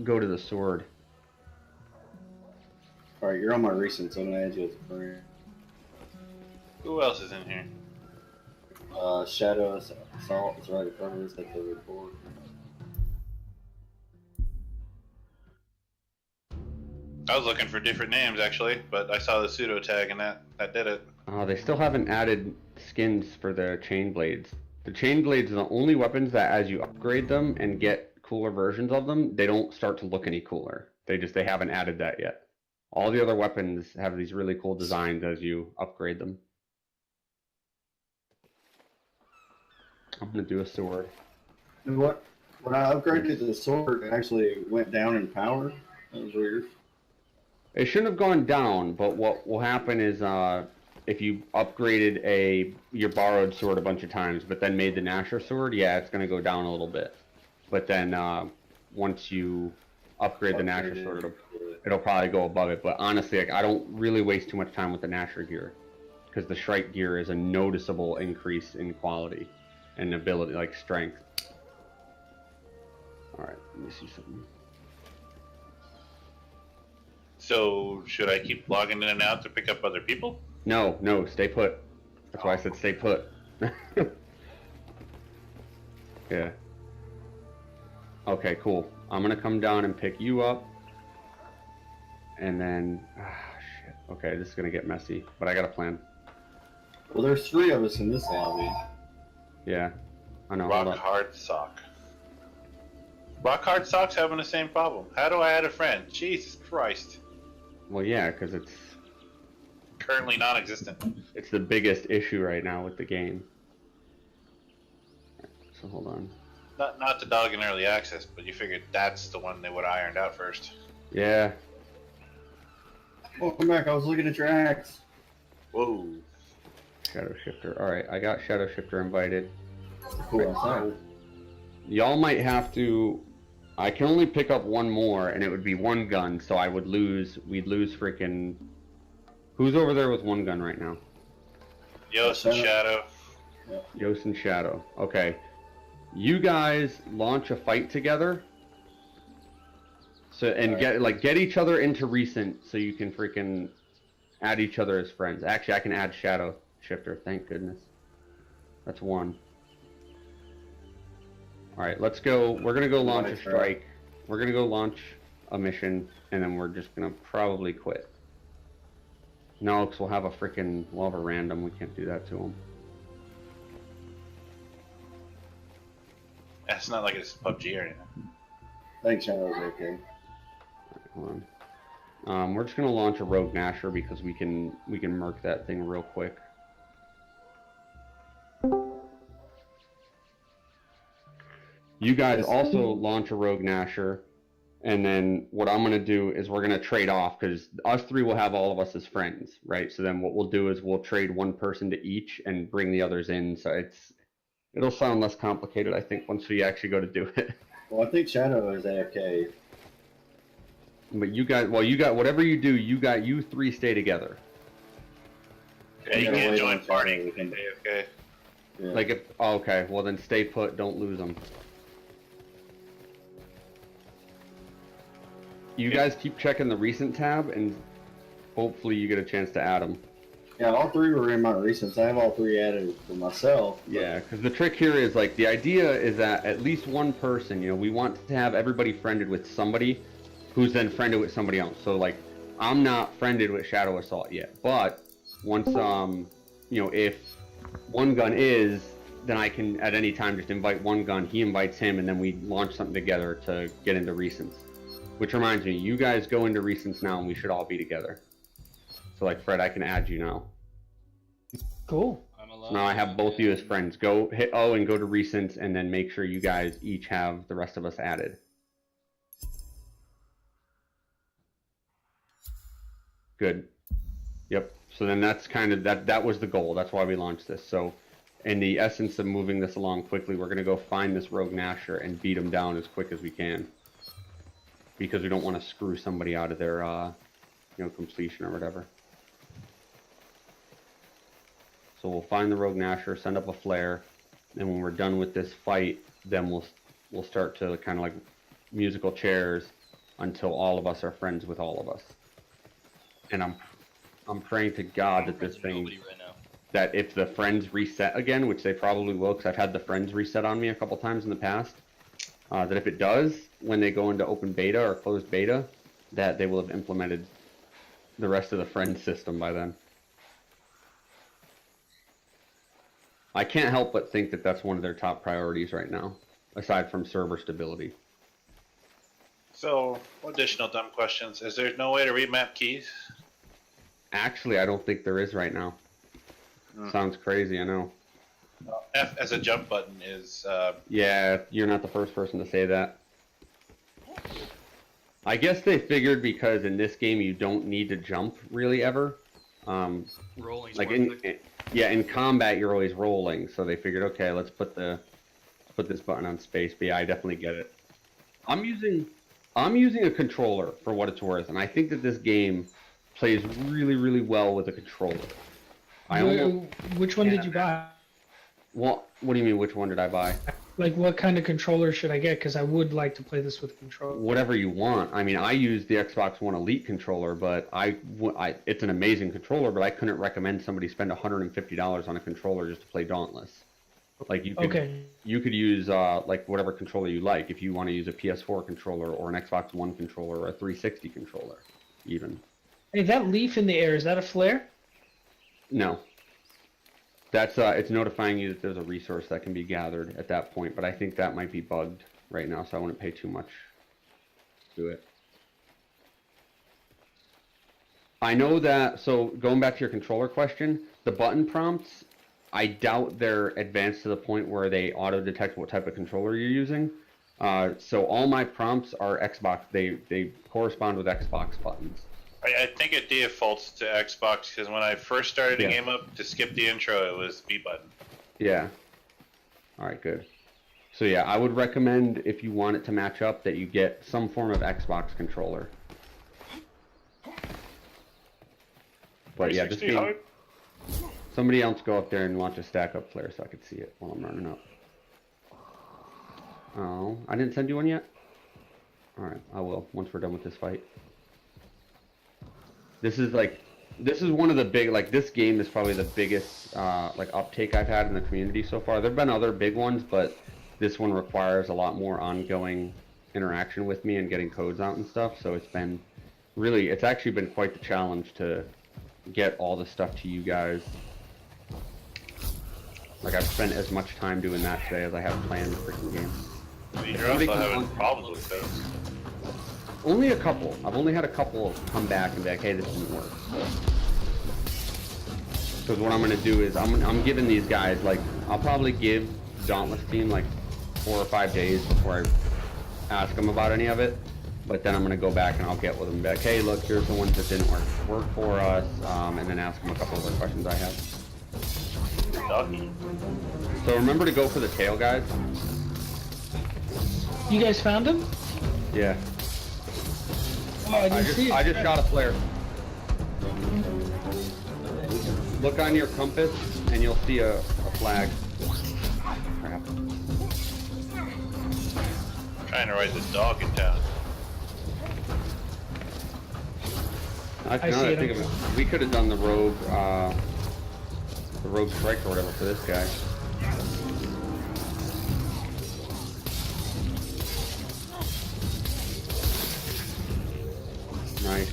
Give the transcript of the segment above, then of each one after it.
go to the sword. Alright, you're on my recent, so I'm gonna add you as a friend. Who else is in here? Shadow Assault is right above us at the report. I was looking for different names actually, but I saw the pseudo tag and that did it. They still haven't added skins for the chain blades. The chain blades are the only weapons that as you upgrade them and get cooler versions of them, they don't start to look any cooler. They haven't added that yet. All the other weapons have these really cool designs as you upgrade them. I'm gonna do a sword. And when I upgraded the sword, it actually went down in power. That was weird. It shouldn't have gone down, but what will happen is if you upgraded your borrowed sword a bunch of times, but then made the Nasher sword, yeah, it's gonna go down a little bit. But then once you upgrade the Nasher sword, it'll probably go above it. But honestly, like, I don't really waste too much time with the Nasher gear, because the Shrike gear is a noticeable increase in quality and ability, like strength. All right, let me see something. So should I keep logging in and out to pick up other people? No, stay put. That's why I said stay put. Yeah. Okay, cool. I'm gonna come down and pick you up. And then, shit. Okay, this is gonna get messy, but I got a plan. Well, there's 3 of us in this lobby. Yeah, I know. Rock hard sock. Rock hard sock's having the same problem. How do I add a friend? Jesus Christ. Well, yeah, because it's Currently non-existent. the biggest issue right now with the game. So hold on. Not to dog in early access, but you figured that's the one they would have ironed out first. Yeah. Welcome back. I was looking at your axe. Whoa. Shadow Shifter. All right, I got Shadow Shifter invited. Cool. So, y'all might have to. I can only pick up one more, and it would be one gun. So we'd lose freaking. Who's over there with one gun right now? Yos and Shadow. Yos and Shadow. Okay. You guys launch a fight together. So and get each other into recent so you can freaking add each other as friends. Actually, I can add Shadow Shifter. Thank goodness. That's one. All right, let's go. We're gonna go launch a strike. We're gonna go launch a mission, and then we're just gonna probably quit. No, because we'll have a random. We can't do that to him. It's not like it's PUBG or anything. Thanks, Shadow's okay. Hold on. We're just gonna launch a Rogue Nasher because we can murk that thing real quick. You guys also launch a Rogue Nasher, and then what I'm gonna do is we're gonna trade off because us 3 will have all of us as friends, right? So then what we'll do is we'll trade one person to each and bring the others in. So it'll sound less complicated, I think, once we actually go to do it. Well, I think Shadow is AFK. But you guys, whatever you do, you 3 stay together. Yeah, you can't join party. We can AFK. Yeah. Like if, oh, okay, well then stay put, don't lose them. You guys keep checking the recent tab, and hopefully you get a chance to add them. Yeah, all 3 were in my recents. I have all 3 added for myself. Yeah, because the trick here is, like, the idea is that at least one person, we want to have everybody friended with somebody who's then friended with somebody else. So, like, I'm not friended with Shadow Assault yet, but once, if one gun is, then I can at any time just invite one gun, he invites him, and then we launch something together to get into recents. Which reminds me, you guys go into recents now, and we should all be together. So, like, Fred, I can add you now. Cool. So now I have both of you as friends. Go hit O and go to recents, and then make sure you guys each have the rest of us added. Good. Yep. So then that's kind of, that was the goal. That's why we launched this. So in the essence of moving this along quickly, we're going to go find this Rogue Nasher and beat him down as quick as we can. Because we don't want to screw somebody out of their, completion or whatever. So we'll find the Rogue Nasher, send up a flare, and when we're done with this fight, then we'll start to kind of like musical chairs until all of us are friends with all of us. And I'm praying to God that this thing, Nobody right now. that if the friends reset again, which they probably will, because I've had the friends reset on me a couple times in the past, that if it does, when they go into open beta or closed beta, that they will have implemented the rest of the friend system by then. I can't help but think that that's one of their top priorities right now, aside from server stability. So, additional dumb questions. Is there no way to remap keys? Actually, I don't think there is right now. Sounds crazy, I know. F as a jump button is, Yeah, you're not the first person to say that. I guess they figured because in this game you don't need to jump really ever. Rolling's Like worth in in combat you're always rolling, so they figured, okay, let's put this button on space. But yeah, I definitely get it. I'm using a controller for what it's worth, and I think that this game plays really, really well with a controller. Which one did you buy? What do you mean? Which one did I buy? Like, what kind of controller should I get? Because I would like to play this with a controller. Whatever you want. I mean, I use the Xbox One Elite controller, but it's an amazing controller, but I couldn't recommend somebody spend $150 on a controller just to play Dauntless. Like you could use like whatever controller you like. If you want to use a PS4 controller or an Xbox One controller or a 360 controller, even. Hey, that leaf in the air, is that a flare? No. That's it's notifying you that there's a resource that can be gathered at that point, but I think that might be bugged right now, so I wouldn't pay too much to it. I know that, so going back to your controller question, the button prompts, I doubt they're advanced to the point where they auto-detect what type of controller you're using. So all my prompts are Xbox, they correspond with Xbox buttons. I think it defaults to Xbox because when I first started the Yeah. game up, to skip the intro, it was B button. Yeah. Alright, good. So yeah, I would recommend if you want it to match up that you get some form of Xbox controller. But yeah, this 360 game, hard? somebody else go up there and launch a StackUp flare so I could see it while I'm running up. Oh, I didn't send you one yet? Alright, I will, once we're done with this fight. This is one of the big, like, this game is probably the biggest, like, uptake I've had in the community so far. There've been other big ones, but this one requires a lot more ongoing interaction with me and getting codes out and stuff, so it's actually been quite the challenge to get all the stuff to you guys. Like, I've spent as much time doing that today as I have planned the freaking game. You're also having problems with those. Only a couple. I've only had a couple come back and be like, hey, this didn't work. Because what I'm going to do is I'm giving these guys, like, I'll probably give Dauntless team like 4 or 5 days before I ask them about any of it. But then I'm going to go back and I'll get with them and be like, hey, look, here's the ones that didn't work for us, and then ask them a couple other questions I have. Doggy. So remember to go for the tail, guys. You guys found him? Yeah. Oh, I didn't see it. I just shot a flare. Look on your compass and you'll see a flag. Crap. Trying to ride the dog in town. Now that I think of it, we could have done the rogue strike or whatever for this guy. Nice.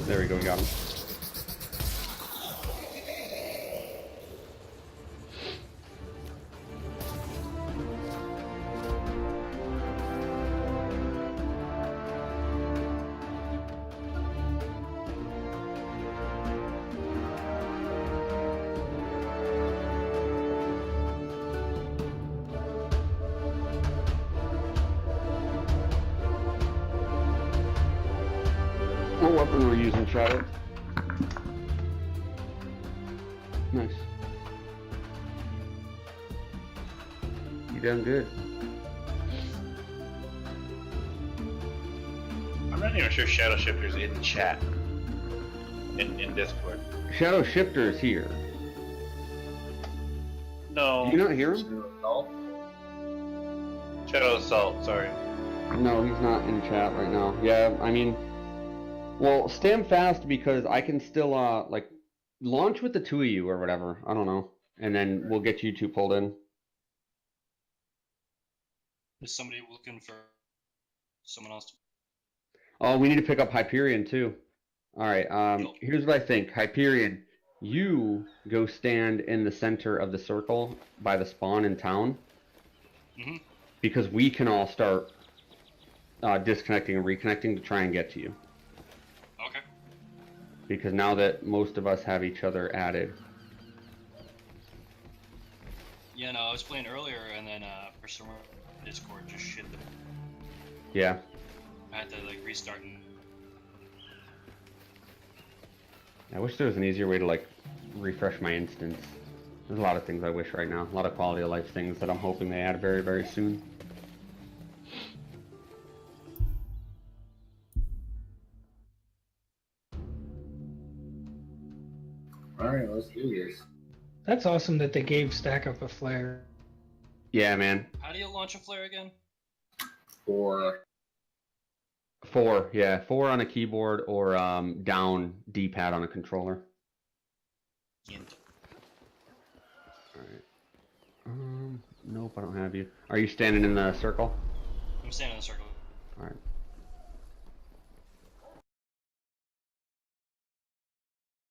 There we go, we got him. What weapon were you using, Shadow? Nice. You done good. I'm not even sure Shadow Shifter's in chat. In Discord. Shadow Shifter is here. No. Do you not hear him? Shadow Assault, sorry. No, he's not in chat right now. Yeah, I mean, well, stand fast because I can still, like, launch with the two of you or whatever. I don't know. And then we'll get you two pulled in. Is somebody looking for someone else? Oh, we need to pick up Hyperion too. All right. Here's what I think. Hyperion, you go stand in the center of the circle by the spawn in town. Mm-hmm. Because we can all start disconnecting and reconnecting to try and get to you. Okay. Because now that most of us have each other added. Yeah, no, I was playing earlier, and then for some reason Discord just shit the. Yeah. I had to like restart and. I wish there was an easier way to like refresh my instance. There's a lot of things I wish right now. A lot of quality of life things that I'm hoping they add very, very soon. Alright, let's do this. That's awesome that they gave StackUp a flare. Yeah, man. How do you launch a flare again? 4. 4, yeah. 4 on a keyboard or down D-pad on a controller. Hint. Alright. Nope, I don't have you. Are you standing in the circle? I'm standing in the circle. Alright.